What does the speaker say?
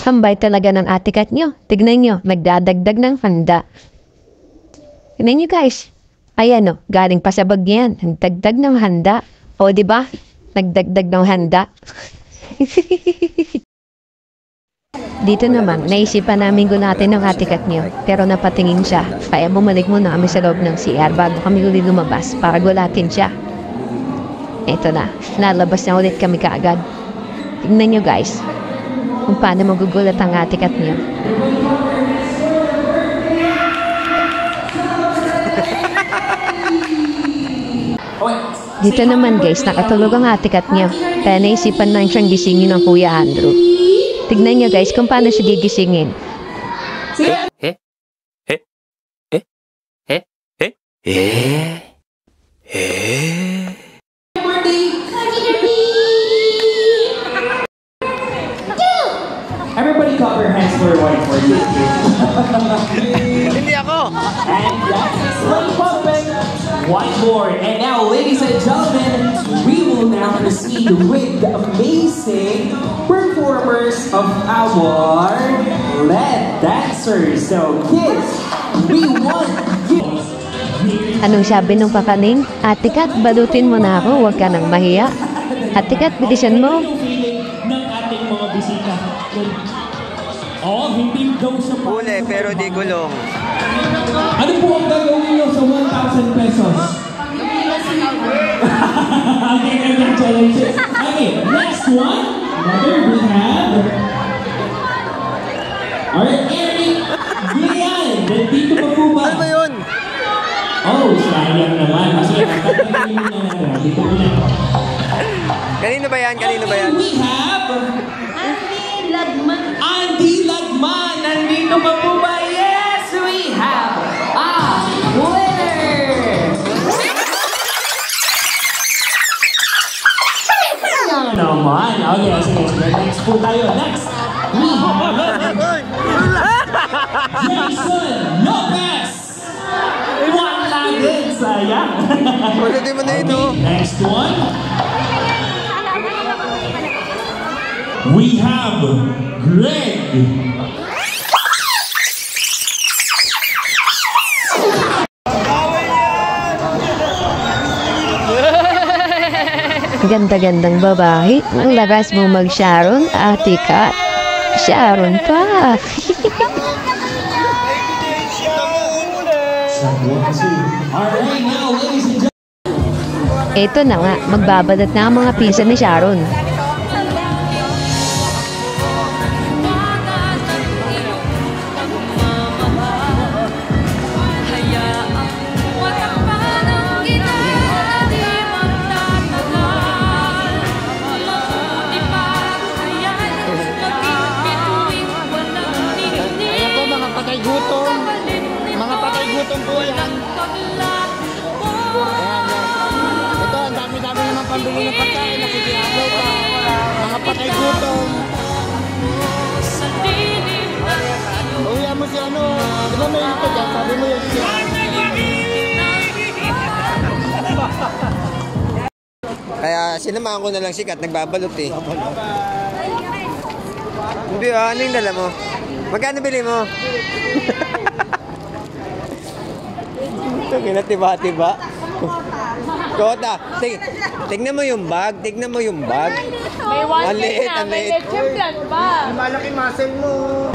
Hambay talaga ng ate Kat nyo. Tignan nyo, nagdadagdag ng handa. Tignan nyo guys. Ayan o, galing pa sa bag yan. Nagdagdag ng handa. O diba? Nagdagdag ng handa. Dito naman, naisipan namin gunatin ng ate Kat nyo. Pero napatingin siya. Kaya bumalik muna kami sa loob ng CR bago kami ulit lumabas para gulatin siya. Ito na, nalabas na ulit kami kaagad. Tignan nyo guys, kung paano magugulat ang ate Kat nyo. Dito naman guys, nakatulog ang ate Kat nyo. Kaya naisipan lang siyang gisingin ng Kuya Andrew. Tignan nyo guys kung paano siya gigisingin. Everybody clap your hands for one for you. Hindi ako. And that's right, pumping. One more. And now, ladies and gentlemen, we will now proceed with the amazing performers of our lead dancers. So, kids, we want you. Anong sabi nung pakaning? Ate Kat, balutin mo na ako, huwag ka nang mahiya. Ate Kat, bilisan mo. Ng ating mga bisita. Oh, hindi daw sa Huli pero di gulong. Ano po ang gagawin nyo sa 1,000 pesos? Okay, congratulations. Okay, next one. Another we have. Alright, Eric Gian. Dito pa po ba? Ano ba yun? Oh, sayang naman. Kasi dito po na. Kanino ba yan? Kanino ba yan? We have Andy Lagman. Nandito pa po ba? Yes, we have a winner! Naman. Okay, sige. Next po tayo. Next, we have Jason Lopez. Wala din. Sayang. Pagdating mo na yun, oh. Next one. We have Greg. Ganda-gandang babae. Ang lakas mo mag-Sharon, ate Kat. Sharon pa. Ito na nga, magbabalat na ang mga pisa ni Sharon. Mga patay gutom po yan. Ayan, ito, ang dami-dami naman pambili ng pagkain. Nakikiagaw pa. Mga patay gutom. Uwihan mo si ano. Di ba may ito dyan? Sabi mo yun siya. Kaya sinamahan ko na lang si Kat. Nagbabalot eh. Hindi ano yung dala mo? Magkano bili mo? Ito, kinatiba-tiba. Kota, tignan mo yung bag. Tignan mo yung bag. May one na, may lechon plan ba? Malaki muscle mo.